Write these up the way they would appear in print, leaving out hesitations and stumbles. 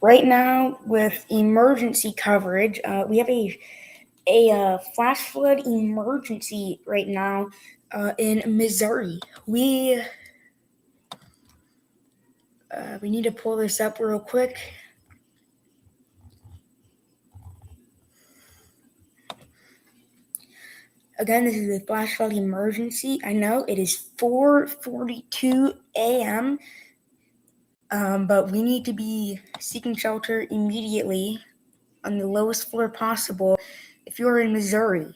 right now with emergency coverage, we have a flash flood emergency right now in Missouri. We need to pull this up real quick. Again, this is a flash flood emergency. I know it is 4:42 a.m., but we need to be seeking shelter immediately on the lowest floor possible if you're in Missouri.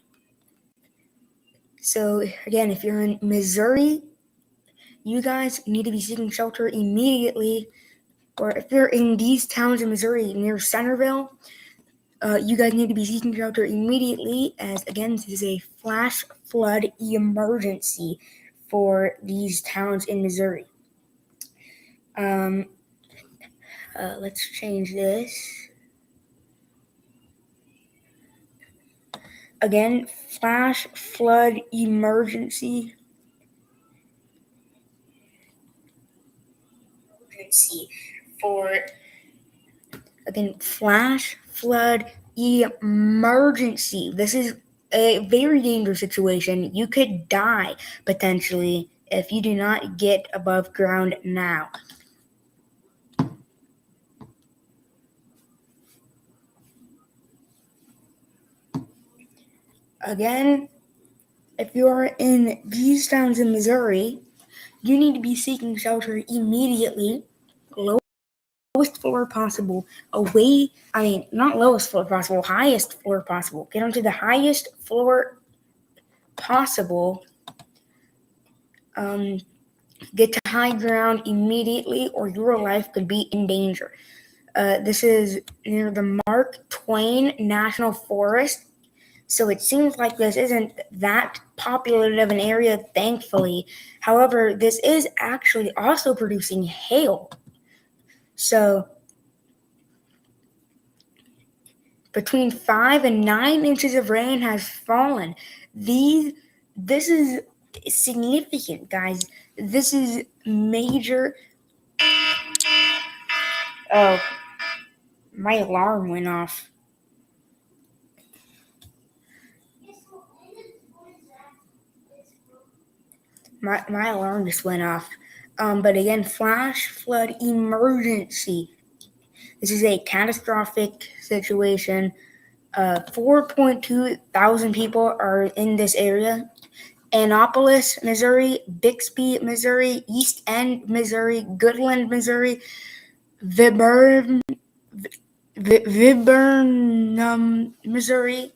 So again, if you're in Missouri, you guys need to be seeking shelter immediately. Or if you're in these towns in Missouri near Centerville, you guys need to be seeking shelter immediately, as again, this is a flash flood emergency for these towns in Missouri. Let's change this. Again, flash flood emergency. Flash flood emergency. This is a very dangerous situation. You could die potentially if you do not get above ground now. Again, if you're in these towns in Missouri, you need to be seeking shelter immediately, lowest floor possible, not lowest floor possible, highest floor possible. Get onto the highest floor possible. Get to high ground immediately, or your life could be in danger. This is near the Mark Twain National Forest. So it seems like this isn't that populated of an area, thankfully. However, this is actually also producing hail. So between 5 and 9 inches of rain has fallen. This is significant, guys. This is major. Oh, my alarm went off. My alarm just went off. But again, flash flood emergency. This is a catastrophic situation. 4.2 thousand people are in this area. Annapolis, Missouri, Bixby, Missouri, East End, Missouri, Goodland, Missouri, Viburnum, Missouri,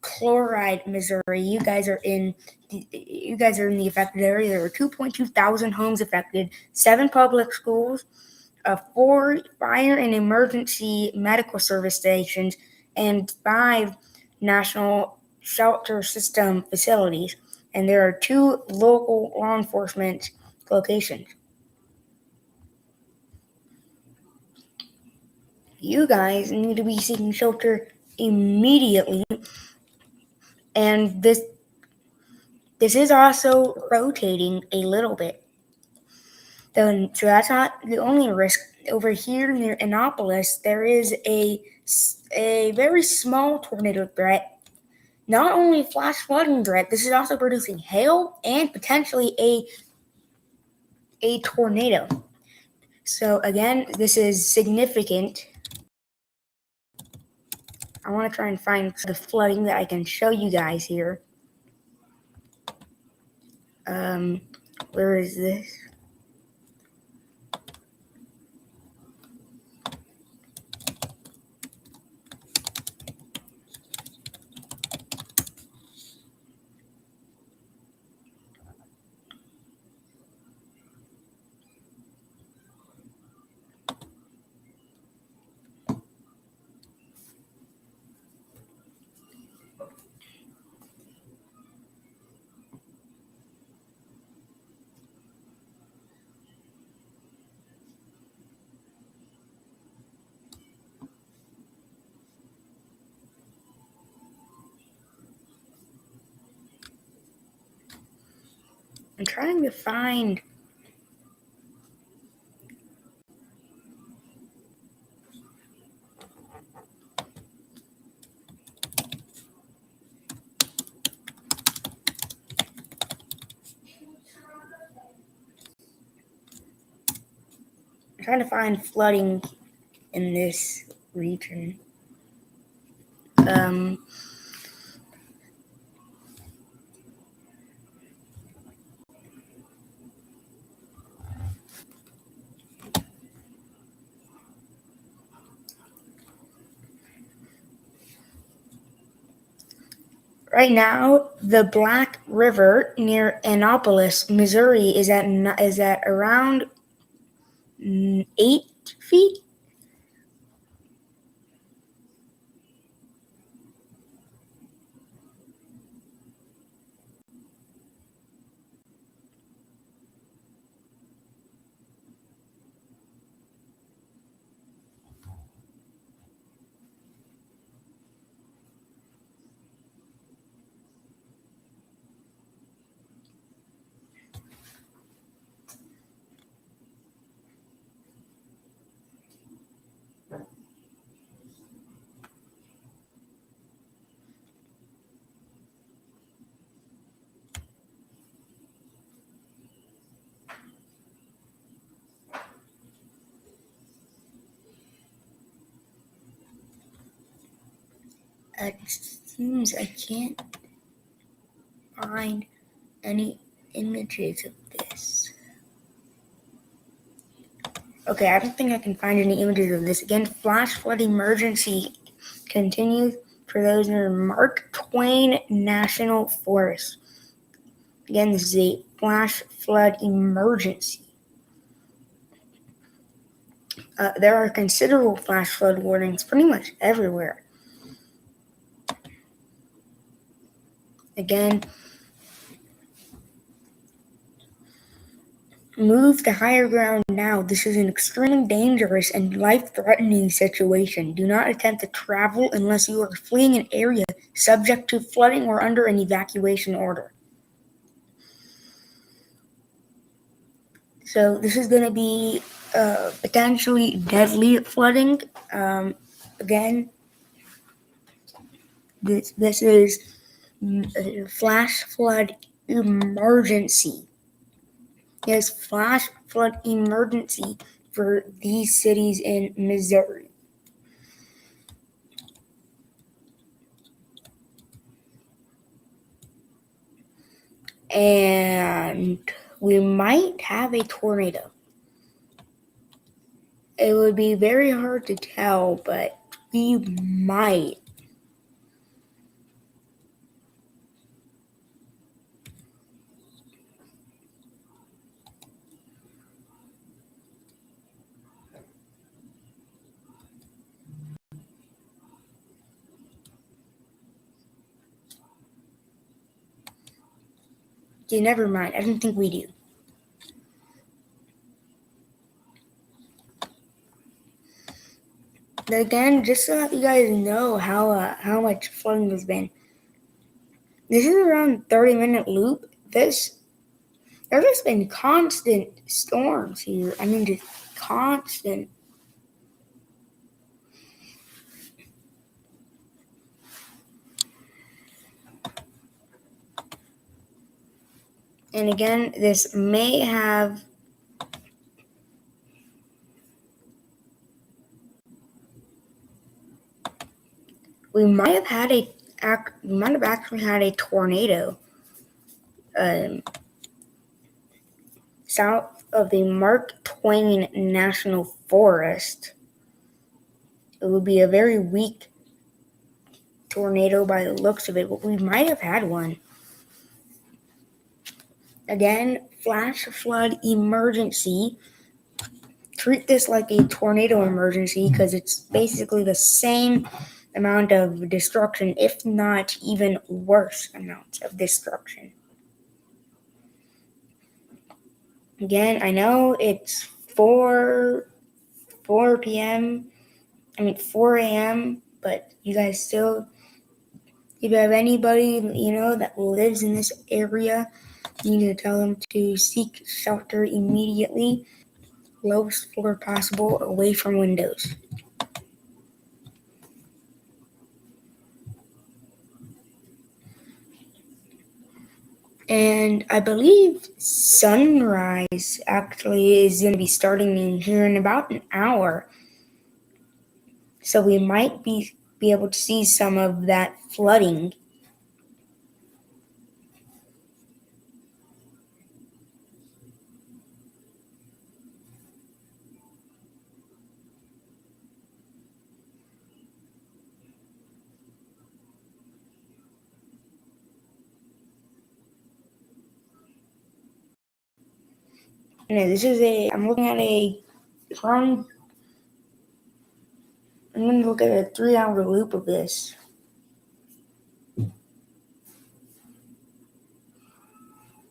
Chloride, Missouri. You guys are in the affected area. There were 2.2 thousand homes affected, 7 public schools, 4 fire and emergency medical service stations, and 5 national shelter system facilities. And there are 2 local law enforcement locations. You guys need to be seeking shelter immediately. And this is also rotating a little bit. So that's not the only risk. Over here near Annapolis, there is a very small tornado threat. Not only flash flooding threat, this is also producing hail and potentially a tornado. So again, this is significant. I want to try and find the flooding that I can show you guys here. Where is this? I'm trying to find I'm trying to find flooding in this region. Right now, the Black River near Annapolis, Missouri, is at around 8 feet. It seems I can't find any images of this. Okay, I don't think I can find any images of this. Again, flash flood emergency continues for those near Mark Twain National Forest. Again, this is a flash flood emergency. There are considerable flash flood warnings pretty much everywhere. Again, move to higher ground now. This is an extremely dangerous and life-threatening situation. Do not attempt to travel unless you are fleeing an area subject to flooding or under an evacuation order. So this is going to be potentially deadly flooding. Again, this is a flash flood emergency. Yes, flash flood emergency for these cities in Missouri. And we might have a tornado. It would be very hard to tell, but we might. Okay, never mind. I don't think we do. But again, just so that you guys know how much flooding has been. This is around 30-minute loop. There's just been constant storms here. I mean, just constant. And again, this may have we might have actually had a tornado south of the Mark Twain National Forest. It would be a very weak tornado by the looks of it, but we might have had one. Again, flash flood emergency. Treat this like a tornado emergency because it's basically the same amount of destruction, if not even worse amounts of destruction. Again, I know it's 4 p.m. 4 a.m., but you guys still, if you have anybody, that lives in this area, you need to tell them to seek shelter immediately, lowest floor possible, away from windows. And I believe sunrise actually is going to be starting in here in about an hour. So we might be able to see some of that flooding. I'm looking at I'm going to look at a 3-hour loop of this.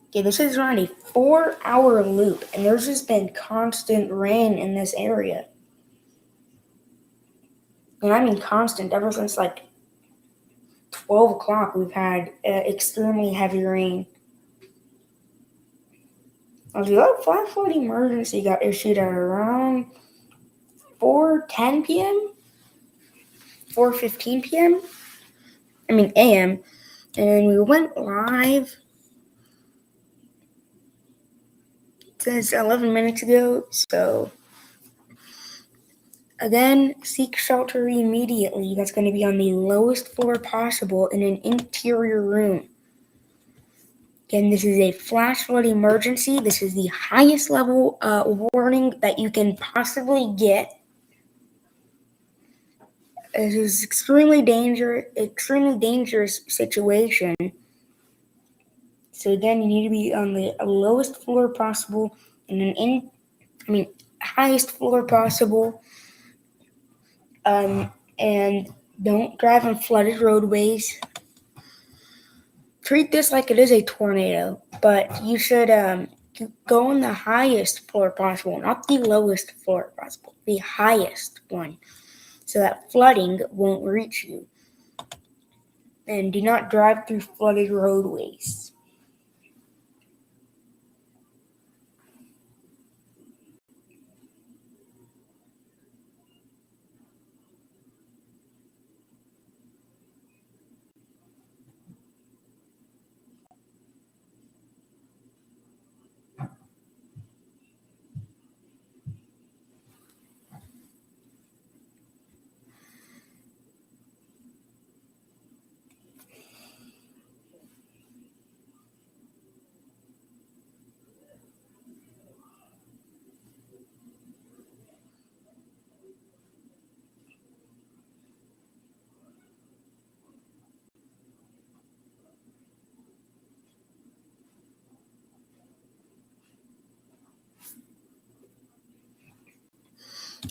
Okay, this is around a 4-hour loop, and there's just been constant rain in this area. And I mean constant, ever since like 12 o'clock, we've had extremely heavy rain. The flash flood emergency got issued at around 4:10 p.m., 4:15 p.m., a.m., and we went live since 11 minutes ago, so again, seek shelter immediately. That's going to be on the lowest floor possible in an interior room. Again, this is a flash flood emergency. This is the highest level warning that you can possibly get. This is extremely dangerous situation. So again, you need to be on the lowest floor possible in highest floor possible. And don't drive on flooded roadways. Treat this like it is a tornado, but you should go on the highest floor possible, not the lowest floor possible, the highest one, so that flooding won't reach you. And do not drive through flooded roadways.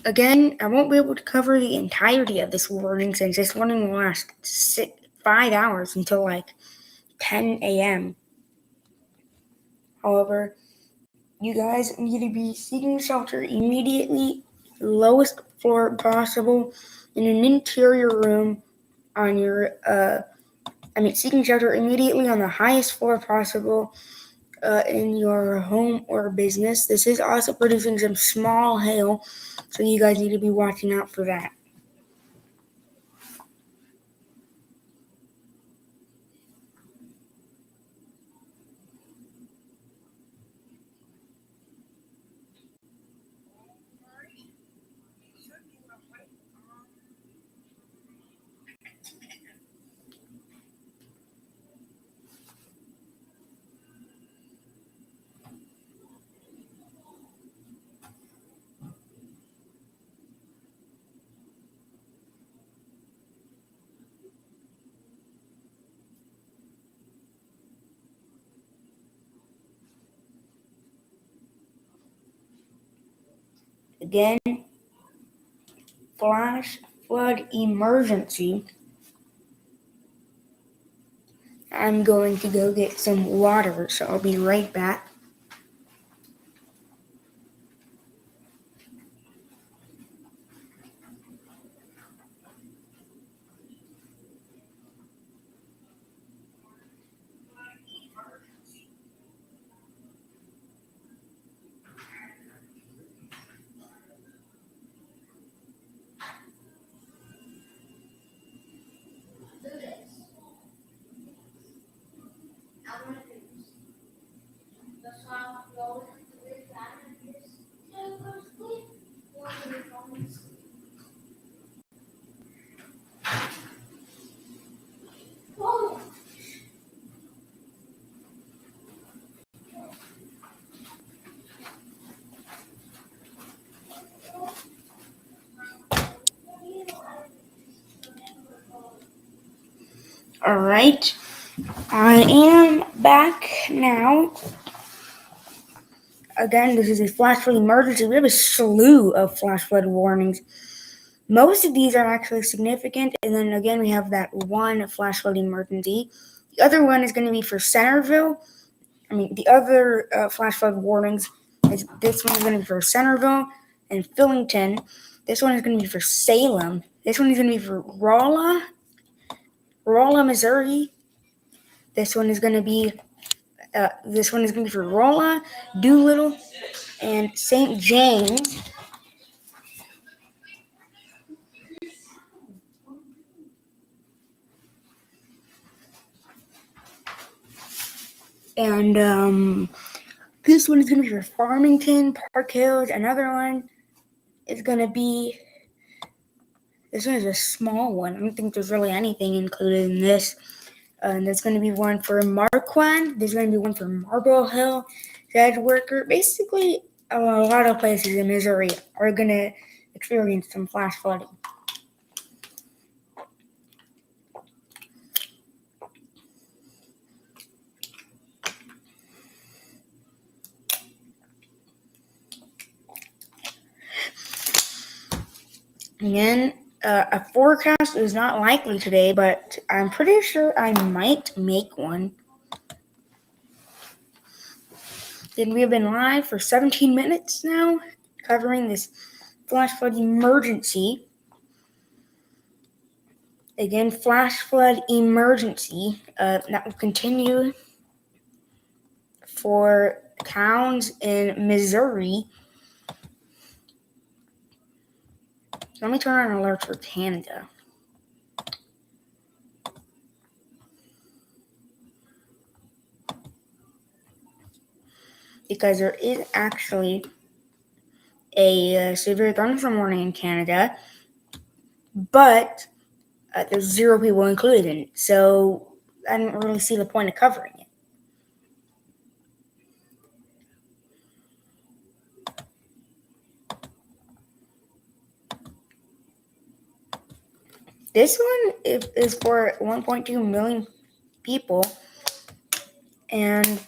Again, I won't be able to cover the entirety of this warning since this warning will last 5 hours until like 10 a.m. However, you guys need to be seeking shelter immediately, lowest floor possible, in an interior room on your, seeking shelter immediately on the highest floor possible in your home or business. This is also producing some small hail, so you guys need to be watching out for that. Again, flash flood emergency. I'm going to go get some water, so I'll be right back. Alright, I am back now. Again, this is a flash flood emergency. We have a slew of flash flood warnings. Most of these are actually significant, and then again, we have that one flash flood emergency. The other one is going to be for Centerville. The other flash flood warnings, this one is going to be for Centerville and Fillington. This one is going to be for Salem. This one is going to be for Rolla, Missouri. This one is going to be for Rolla, Doolittle, and St. James. And this one is going to be for Farmington, Park Hills. Another one is going to be, this one is a small one. I don't think there's really anything included in this. And there's going to be one for Marquand. There's going to be one for Marble Hill, Worker. Basically, a lot of places in Missouri are going to experience some flash flooding. Again, a forecast is not likely today, but I'm pretty sure I might make one. Then we have been live for 17 minutes now, covering this flash flood emergency. Again, flash flood emergency. That will continue for towns in Missouri. Let me turn on alerts for Canada. Because there is actually a severe thunderstorm warning in Canada, but there's 0 people included in it, so I didn't really see the point of covering it. This one is for 1.2 million people, and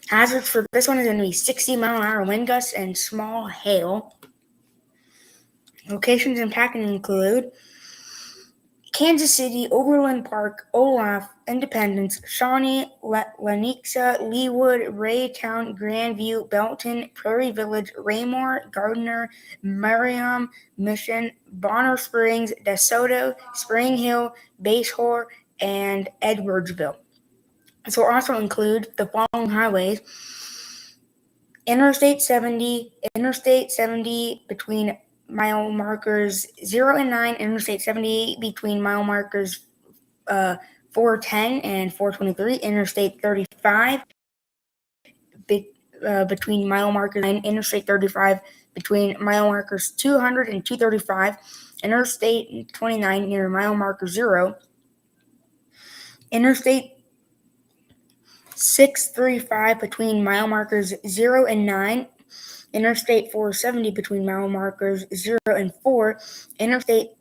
hazards for this one is going to be 60-mile-an-hour wind gusts and small hail. Locations impacted include Kansas City, Overland Park, Olaf, Independence, Shawnee, Lenexa, Leawood, Raytown, Grandview, Belton, Prairie Village, Raymore, Gardner, Merriam, Mission, Bonner Springs, DeSoto, Spring Hill, Basehor, and Edwardsville. This will also include the following highways: Interstate 70 between mile markers 0 and 9, Interstate 78 between mile markers 410 and 423, Interstate 35 between mile markers 9, Interstate 35 between mile markers 200 and 235, Interstate 29 near mile marker 0, Interstate 635 between mile markers 0 and 9, Interstate 470 between mile markers 0 and 4, Interstate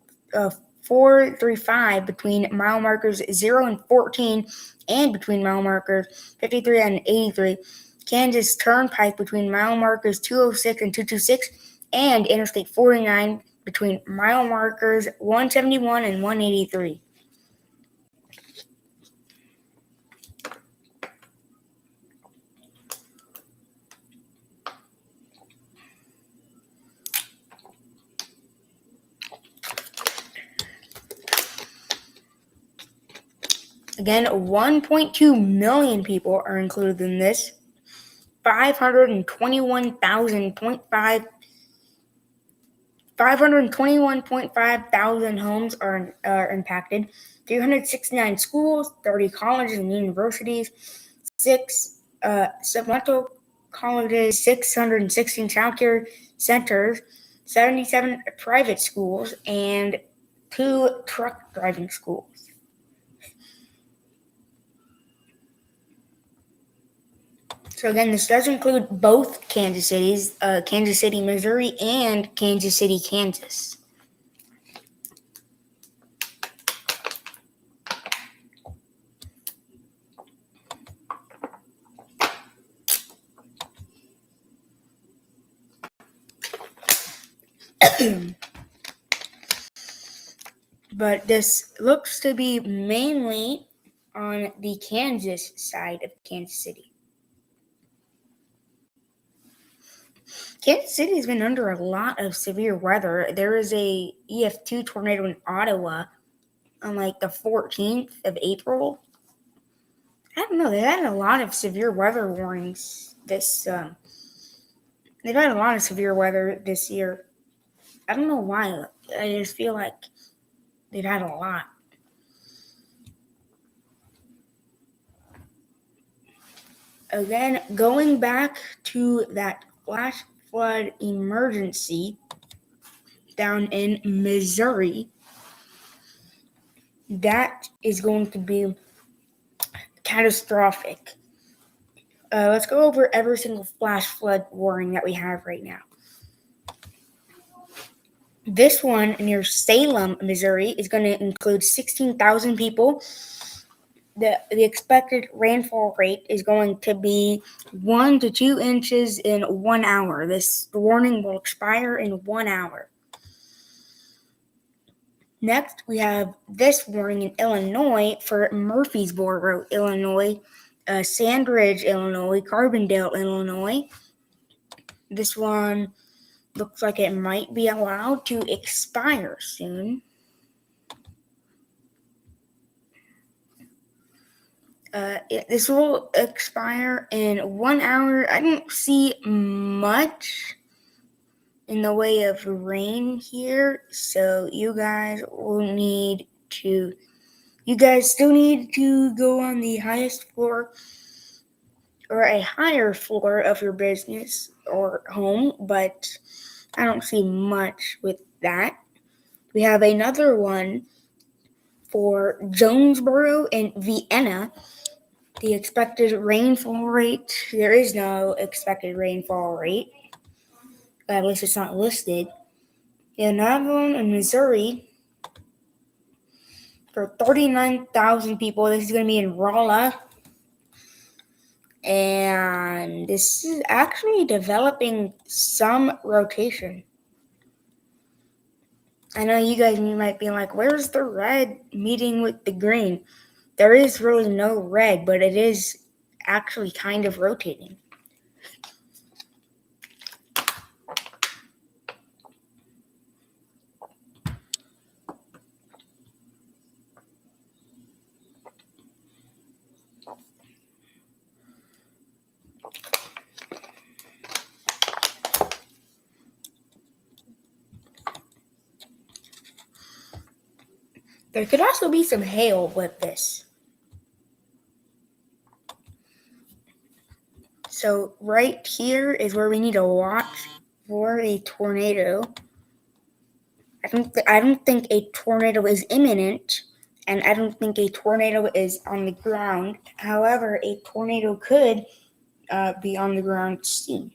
435 between mile markers 0 and 14, and between mile markers 53 and 83, Kansas Turnpike between mile markers 206 and 226, and Interstate 49 between mile markers 171 and 183. Again, 1.2 million people are included in this. 521.5 thousand homes are impacted. 369 schools, 30 colleges and universities, 6 supplemental colleges, 616 childcare centers, 77 private schools, and 2 truck driving schools. So again, this does include both Kansas Cities, Kansas City, Missouri, and Kansas City, Kansas. But this looks to be mainly on the Kansas side of Kansas City. Kansas City has been under a lot of severe weather. There is a EF2 tornado in Ottawa on like the 14th of April. I don't know. They had a lot of severe weather warnings they've had a lot of severe weather this year. I don't know why. I just feel like they've had a lot. Again, going back to that flash flood emergency down in Missouri, that is going to be catastrophic. Let's go over every single flash flood warning that we have right now. This one near Salem, Missouri, is going to include 16,000 people. The expected rainfall rate is going to be 1 to 2 inches in 1 hour. This warning will expire in 1 hour. Next, we have this warning in Illinois for Murfreesboro, Illinois, Sandridge, Illinois, Carbondale, Illinois. This one looks like it might be allowed to expire soon. This will expire in 1 hour. I don't see much in the way of rain here, so you guys still need to go on the highest floor or a higher floor of your business or home, but I don't see much with that. We have another one for Jonesboro and Vienna. The expected rainfall rate, there is no expected rainfall rate. At least it's not listed. Another one in Missouri for 39,000 people. This is going to be in Rolla. And this is actually developing some rotation. I know you guys might be like, where's the red meeting with the green? There is really no red, but it is actually kind of rotating. There could also be some hail with this. So right here is where we need to watch for a tornado. I don't think a tornado is imminent, and I don't think a tornado is on the ground. However, a tornado could be on the ground soon.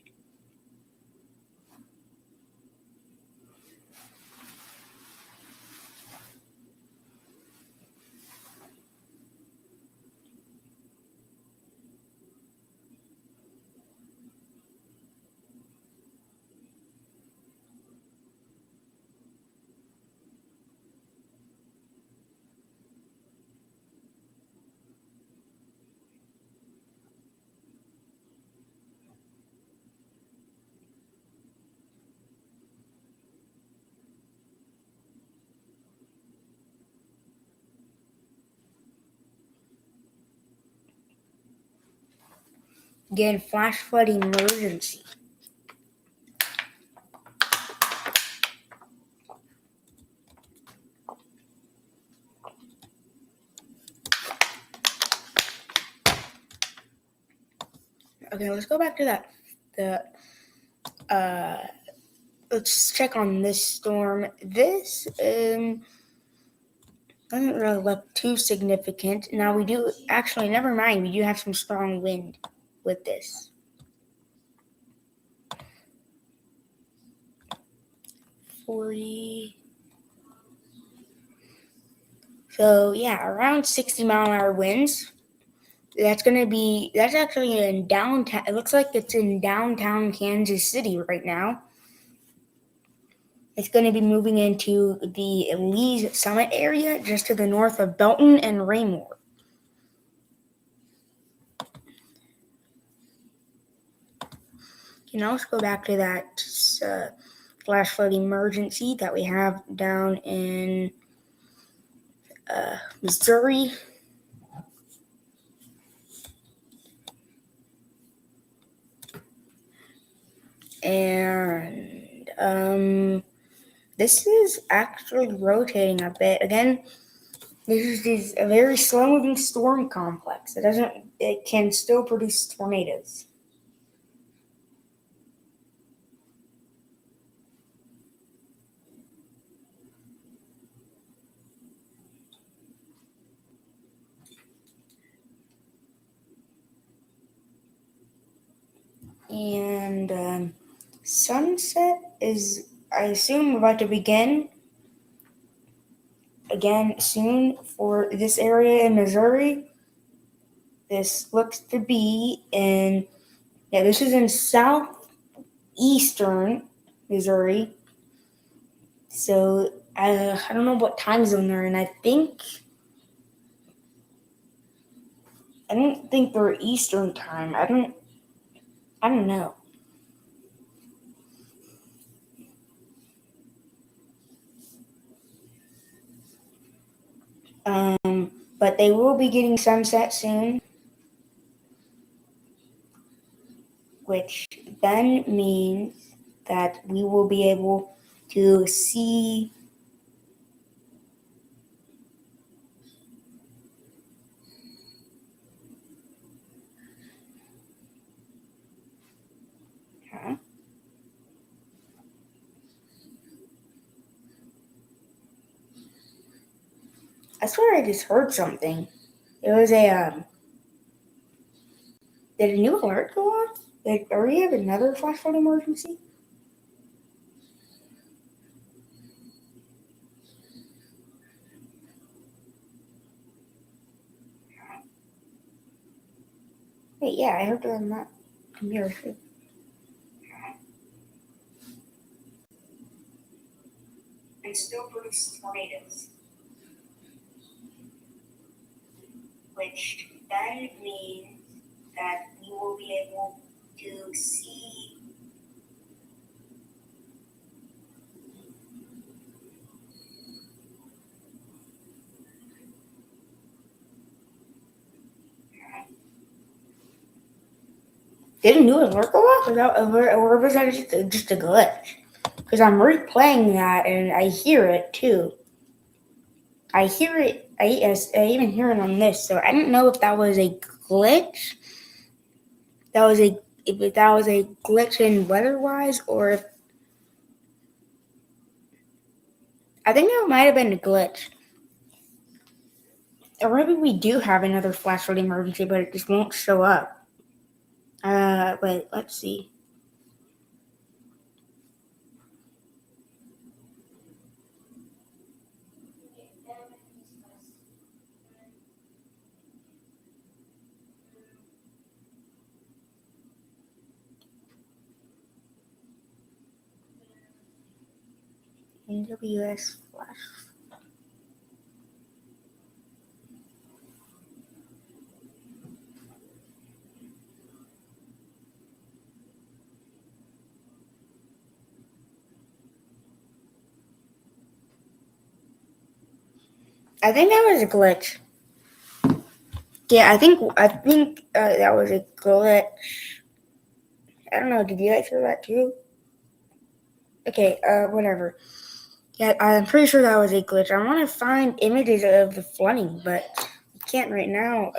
Again, flash flood emergency. Okay, let's go back to that. Let's check on this storm. This doesn't really look too significant. Now we do actually, never mind. We do have some strong wind with this. 40. So yeah, around 60-mile-an-hour winds. That's actually in downtown. It looks like it's in downtown Kansas City right now. It's going to be moving into the Lee's Summit area just to the north of Belton and Raymore. You can also go back to that flash flood emergency that we have down in Missouri. And this is actually rotating a bit. Again, this is a very slow-moving storm complex. It can still produce tornadoes. And sunset is, I assume, about to begin again soon for this area in Missouri. This looks to be this is in southeastern Missouri. So I don't know what time zone they're in. I don't think they're Eastern time. I don't know. But they will be getting sunset soon, which then means that we will be able to see I swear I just heard something. It was did a new alert go off? Are we have another flash flood emergency? Wait, yeah, I heard it on that computer too. And still produce tornadoes, which then means that we will be able to see Did a new alert go off? Or was that just a glitch? Because I'm replaying that and I hear it too. I hear it. I even hear it on this. So I don't know if that was a glitch. If that was a glitch in weather-wise, or if I think that might have been a glitch. Or maybe we do have another flash flood emergency, but it just won't show up. Wait, let's see. NWS flash. I think that was a glitch. Yeah, I think that was a glitch. I don't know. Did you guys hear that too? Okay, whatever. Yeah, I'm pretty sure that was a glitch. I want to find images of the flooding, but I can't right now.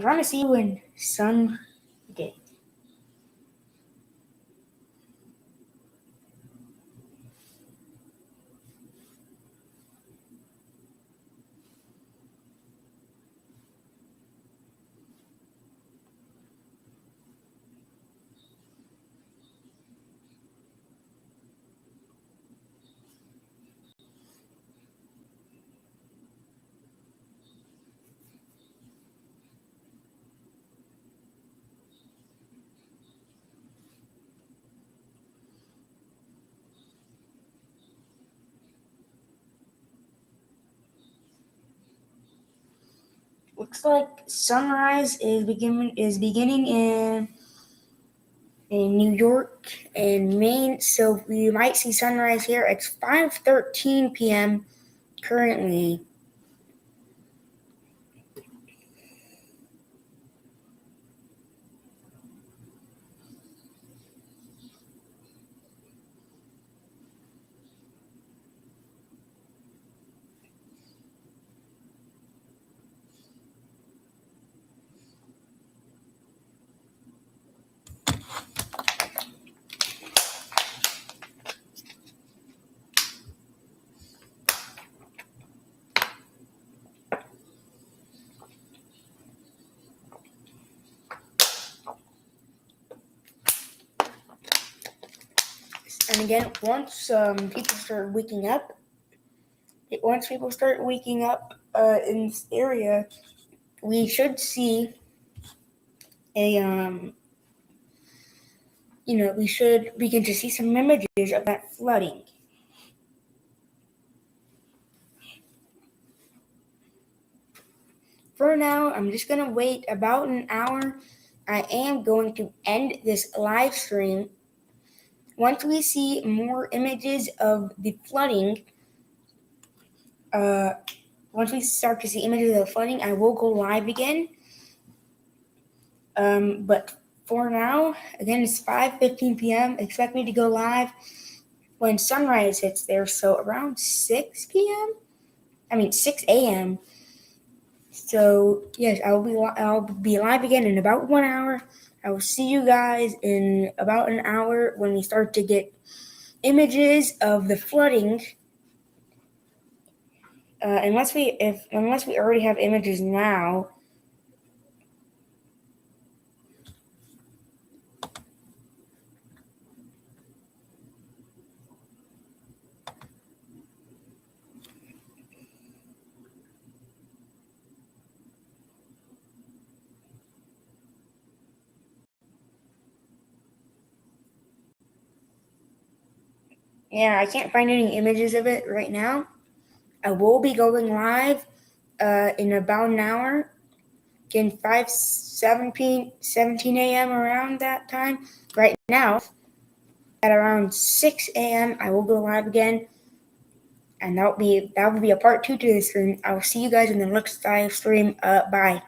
I'm trying to see when sun. Okay. Looks like sunrise is beginning in New York and Maine, so we might see sunrise here. It's 5:13 p.m. currently. And again, once people start waking up, in this area, we should see a we should begin to see some images of that flooding. For now, I'm just gonna wait about an hour. I am going to end this live stream. Once we see more images of the flooding, once we start to see images of the flooding, I will go live again. But for now, again, it's 5:15 p.m. Expect me to go live when sunrise hits there, so around 6 p.m. 6 a.m. So yes, I'll be live again in about 1 hour. I will see you guys in about an hour when we start to get images of the flooding. Unless we already have images now. Yeah, I can't find any images of it right now. I will be going live in about an hour. Again, 17 a.m. around that time. Right now, at around 6 a.m., I will go live again. And that will be a part 2 to this stream. I will see you guys in the next live stream. Bye.